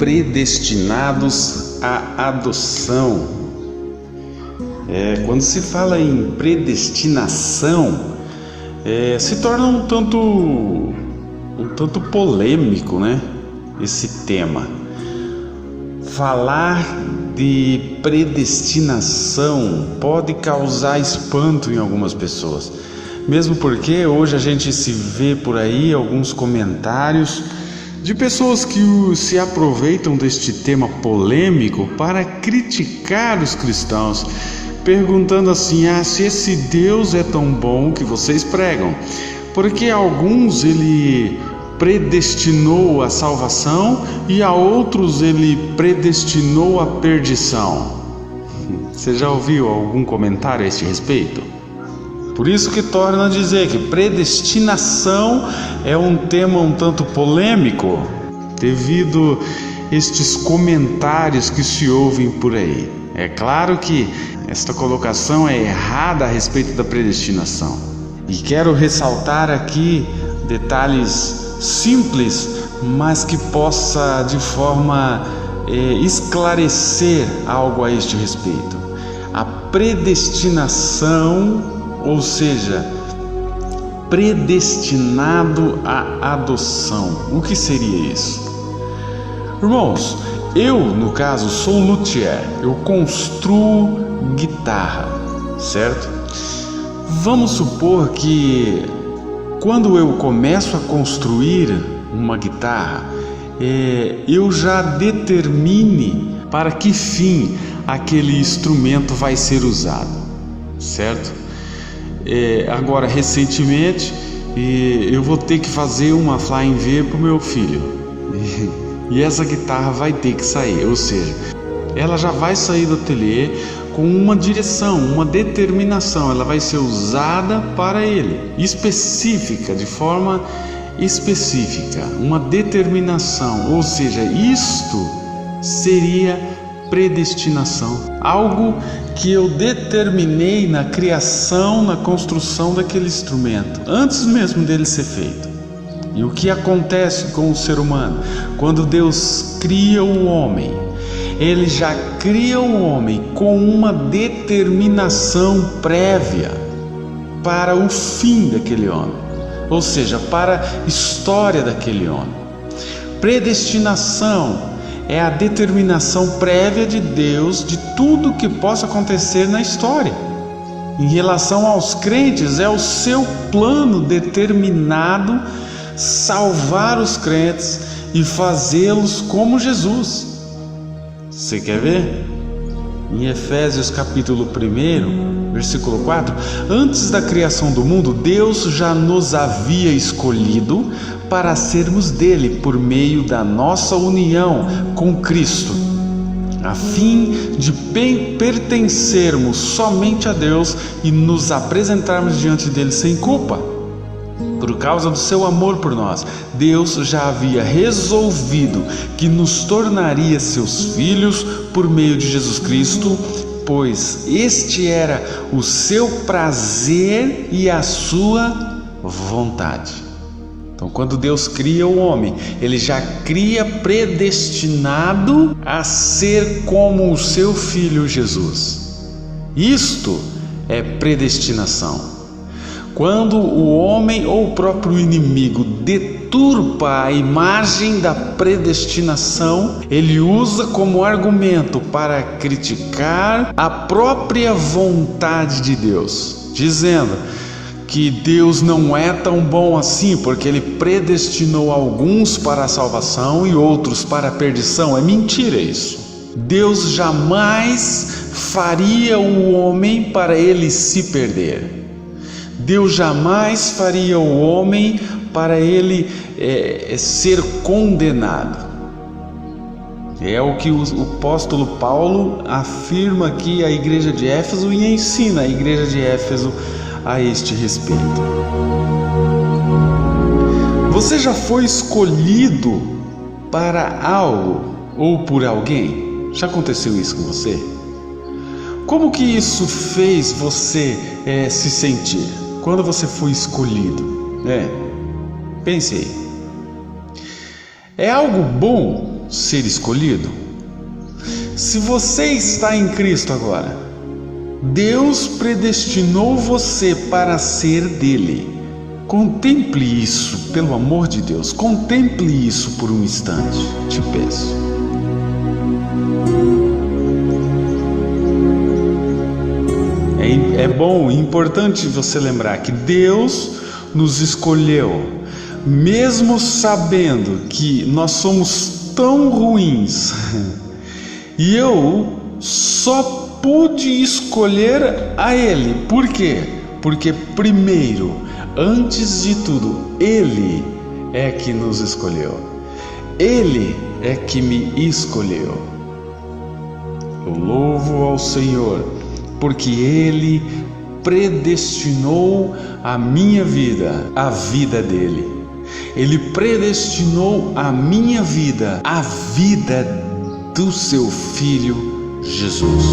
predestinados à adoção. Quando se fala em predestinação, se torna um tanto polêmico, né? Esse tema. Falar de predestinação pode causar espanto em algumas pessoas, mesmo porque hoje a gente se vê por aí alguns comentários de pessoas que se aproveitam deste tema polêmico para criticar os cristãos, perguntando assim: se esse Deus é tão bom que vocês pregam, porque alguns ele predestinou a salvação e a outros ele predestinou a perdição. Você já ouviu algum comentário a este respeito? Por isso que torna a dizer que predestinação é um tema um tanto polêmico, devido a estes comentários que se ouvem por aí. É claro que esta colocação é errada a respeito da predestinação. E quero ressaltar aqui detalhes simples, mas que possa de forma esclarecer algo a este respeito. A predestinação, ou seja, predestinado à adoção. O que seria isso? Irmãos, eu, no caso, sou luthier, eu construo guitarra, certo? Vamos supor que quando eu começo a construir uma guitarra, eu já determine para que fim aquele instrumento vai ser usado, certo? Agora, recentemente, eu vou ter que fazer uma Flying V para o meu filho. E essa guitarra vai ter que sair, ou seja, ela já vai sair do ateliê com uma direção, uma determinação. Ela vai ser usada para ele, específica, de forma específica, uma determinação. Ou seja, isto seria predestinação, algo que eu determinei na criação, na construção daquele instrumento, antes mesmo dele ser feito. E o que acontece com o ser humano? Quando Deus cria o homem, Ele já cria o homem com uma determinação prévia para o fim daquele homem, ou seja, para a história daquele homem. Predestinação é a determinação prévia de Deus de tudo que possa acontecer na história. Em relação aos crentes, é o seu plano determinado salvar os crentes e fazê-los como Jesus. Você quer ver? Em Efésios capítulo 1, versículo 4: antes da criação do mundo, Deus já nos havia escolhido para sermos dele por meio da nossa união com Cristo, a fim de pertencermos somente a Deus e nos apresentarmos diante dele sem culpa. Por causa do seu amor por nós, Deus já havia resolvido que nos tornaria seus filhos por meio de Jesus Cristo, pois este era o seu prazer e a sua vontade. Então, quando Deus cria o homem, Ele já cria predestinado a ser como o seu Filho Jesus. Isto é predestinação. Quando o homem ou o próprio inimigo deturpa a imagem da predestinação, ele usa como argumento para criticar a própria vontade de Deus, dizendo que Deus não é tão bom assim, porque Ele predestinou alguns para a salvação e outros para a perdição. É mentira isso. Deus jamais faria o homem para ele se perder. Deus jamais faria o homem para ele ser condenado. É o que o apóstolo Paulo afirma aqui à igreja de Éfeso e ensina a igreja de Éfeso a este respeito. Você já foi escolhido para algo ou por alguém? Já aconteceu isso com você? Como que isso fez você se sentir quando você foi escolhido? Pense aí. É algo bom ser escolhido? Se você está em Cristo agora, Deus predestinou você para ser dele. Contemple isso, pelo amor de Deus, contemple isso por um instante, te peço. É bom e importante você lembrar que Deus nos escolheu, mesmo sabendo que nós somos tão ruins. E eu só pude escolher a Ele. Por quê? Porque primeiro, antes de tudo, Ele é que nos escolheu. Ele é que me escolheu. Eu louvo ao Senhor, porque Ele predestinou a minha vida, a vida dele. Ele predestinou a minha vida, a vida do seu Filho Jesus.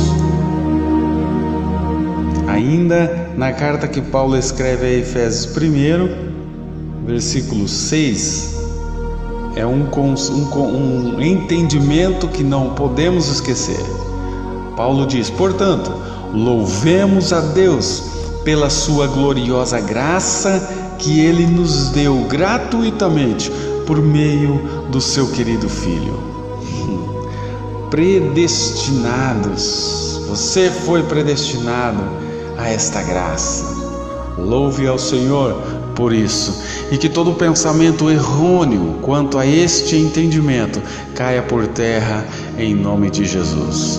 Ainda na carta que Paulo escreve a Efésios 1, versículo 6, é um entendimento que não podemos esquecer. Paulo diz: portanto, louvemos a Deus pela sua gloriosa graça que Ele nos deu gratuitamente por meio do seu querido Filho. Predestinados, você foi predestinado a esta graça. Louve ao Senhor por isso, e que todo pensamento errôneo quanto a este entendimento caia por terra em nome de Jesus.